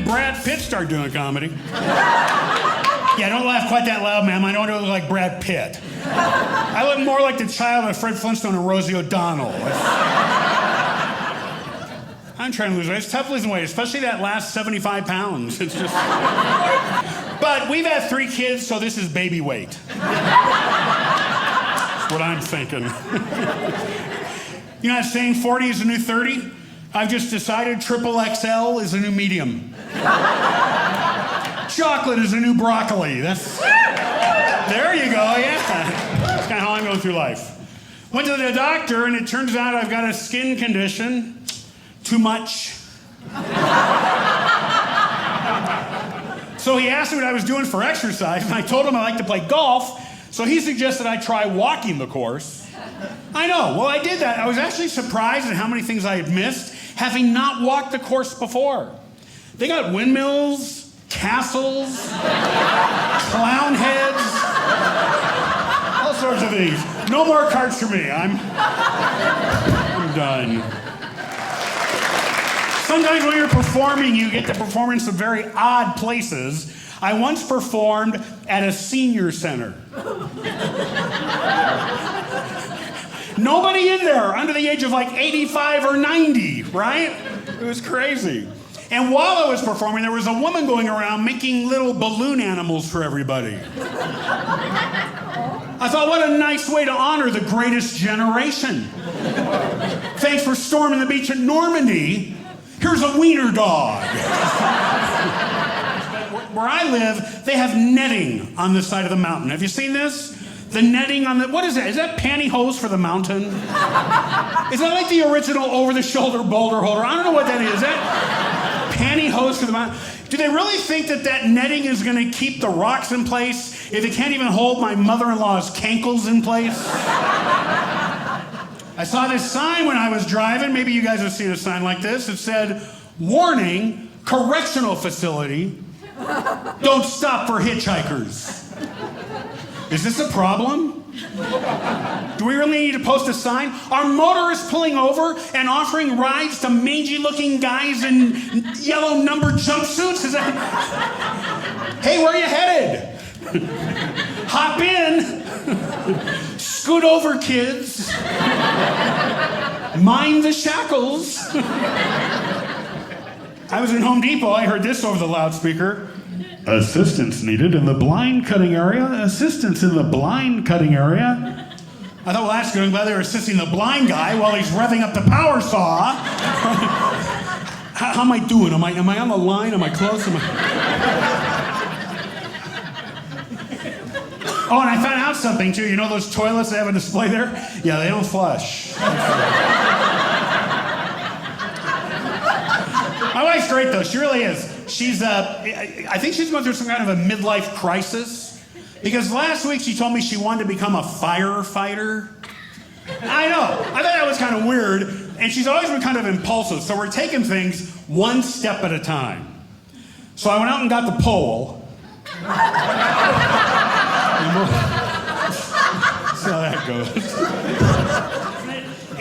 did Brad Pitt start doing comedy? Yeah, don't laugh quite that loud, ma'am. I don't look like Brad Pitt. I look more like the child of Fred Flintstone and Rosie O'Donnell. I'm trying to lose weight. It's tough losing weight, especially that last 75 pounds. It's just... But we've had 3 kids, so this is baby weight. That's what I'm thinking. You know that saying 40 is the new 30? I've just decided triple XL is a new medium. Chocolate is a new broccoli. There you go, yeah. That's kind of how I'm going through life. Went to the doctor, and it turns out I've got a skin condition. Too much. So he asked me what I was doing for exercise, and I told him I like to play golf, so he suggested I try walking the course. I know, well, I did that. I was actually surprised at how many things I had missed, having not walked the course before. They got windmills, castles, clown heads, all sorts of things. No more cards for me. I'm done. Sometimes when you're performing, you get to perform in some very odd places. I once performed at a senior center. Nobody in there under the age of like 85 or 90, right? It was crazy. And while I was performing, there was a woman going around making little balloon animals for everybody. I thought, what a nice way to honor the greatest generation. Thanks for storming the beach at Normandy. Here's a wiener dog. Where I live, they have netting on the side of the mountain. Have you seen this? The netting on the, what is that? Is that pantyhose for the mountain? Is that like the original over-the-shoulder boulder holder? I don't know what that is. Is that pantyhose for the mountain? Do they really think that that netting is going to keep the rocks in place if it can't even hold my mother-in-law's cankles in place? I saw this sign when I was driving. Maybe you guys have seen a sign like this. It said, "Warning, correctional facility. Don't stop for hitchhikers." Is this a problem? Do we really need to post a sign? Are motorists pulling over and offering rides to mangy-looking guys in yellow numbered jumpsuits? Is that... Hey, where are you headed? Hop in. Scoot over, kids. Mind the shackles. I was in Home Depot. I heard this over the loudspeaker. Assistance needed in the blind cutting area. Assistance in the blind cutting area. I thought, well, that's good. I'm glad they were assisting the blind guy while he's revving up the power saw. How am I doing? Am I on the line? Am I close? Oh, and I found out something, too. You know those toilets they have a display there? Yeah, they don't flush. My wife's great, though. She really is. She's, I think she's going through some kind of a midlife crisis. Because last week she told me she wanted to become a firefighter. I know. I thought that was kind of weird. And she's always been kind of impulsive. So we're taking things one step at a time. So I went out and got the pole. See how that goes.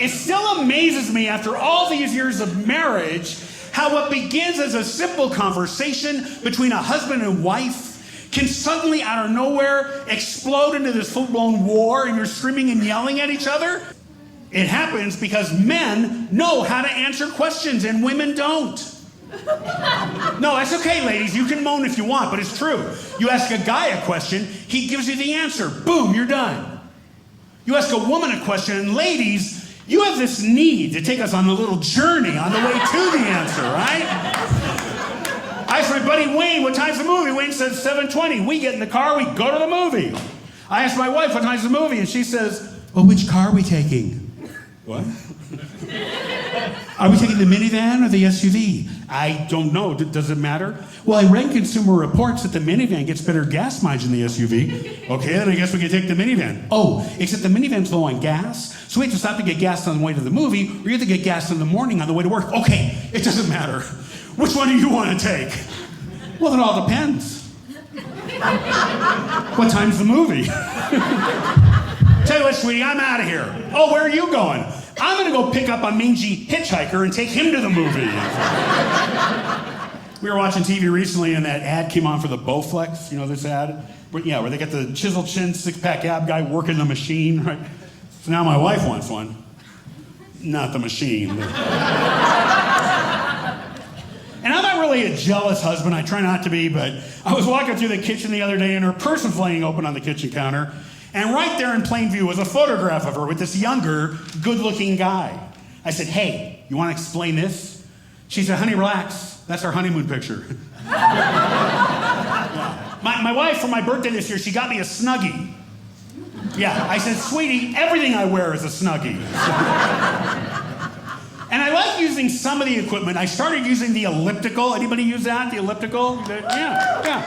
It still amazes me after all these years of marriage how what begins as a simple conversation between a husband and wife can suddenly, out of nowhere, explode into this full-blown war and you're screaming and yelling at each other. It happens because men know how to answer questions and women don't. No, that's okay, ladies. You can moan if you want, but it's true. You ask a guy a question, he gives you the answer. Boom, you're done. You ask a woman a question, and ladies, you have this need to take us on a little journey on the way to the answer, right? I asked my buddy Wayne, what time's the movie? Wayne says 7:20. We get in the car, we go to the movie. I asked my wife, what time's the movie? And she says, well, which car are we taking? What? Are we taking the minivan or the SUV? I don't know. Does it matter? Well, I read Consumer Reports that the minivan gets better gas mileage than the SUV. Okay, then I guess we can take the minivan. Oh, except the minivan's low on gas, so we have to stop to get gas on the way to the movie, or you have to get gas in the morning on the way to work. Okay, it doesn't matter. Which one do you want to take? Well, it all depends. What time's the movie? Tell you what, sweetie, I'm out of here. Oh, where are you going? I'm going to go pick up a mangy hitchhiker and take him to the movie. We were watching TV recently and that ad came on for the Bowflex. You know this ad? Where they got the chisel chin, six-pack ab guy working the machine, right? So now my wife wants one. Not the machine. And I'm not really a jealous husband. I try not to be, but I was walking through the kitchen the other day and her purse was laying open on the kitchen counter. And right there in plain view was a photograph of her with this younger, good-looking guy. I said, hey, you want to explain this? She said, honey, relax. That's our honeymoon picture. Yeah. My wife, for my birthday this year, she got me a Snuggie. Yeah, I said, sweetie, everything I wear is a Snuggie. And I like using some of the equipment. I started using the elliptical. Anybody use that, the elliptical? Yeah.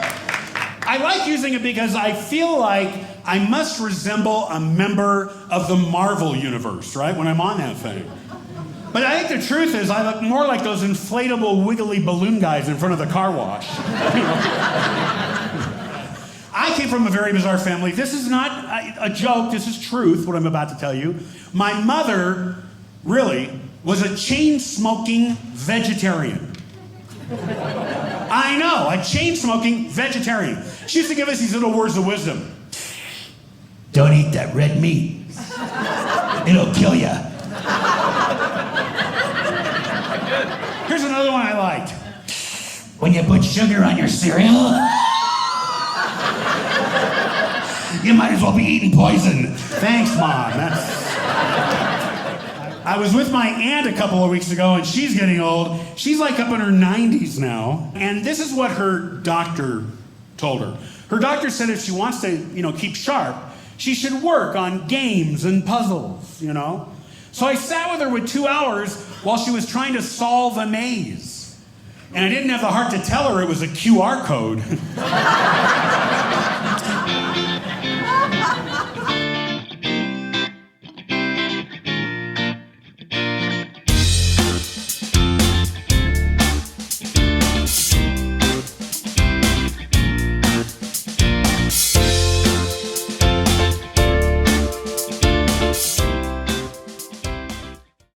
I like using it because I feel like I must resemble a member of the Marvel universe, right, when I'm on that thing. But I think the truth is I look more like those inflatable wiggly balloon guys in front of the car wash. I came from a very bizarre family. This is not a joke. This is truth, what I'm about to tell you. My mother, really, was a chain-smoking vegetarian. I know, a chain-smoking vegetarian. She used to give us these little words of wisdom. Don't eat that red meat. It'll kill you. Here's another one I liked. When you put sugar on your cereal, you might as well be eating poison. Thanks, Mom. I was with my aunt a couple of weeks ago, and she's getting old. She's like up in her 90s now. And this is what her doctor told her. Her doctor said if she wants to, keep sharp, she should work on games and puzzles, So I sat with her with 2 hours while she was trying to solve a maze. And I didn't have the heart to tell her it was a QR code.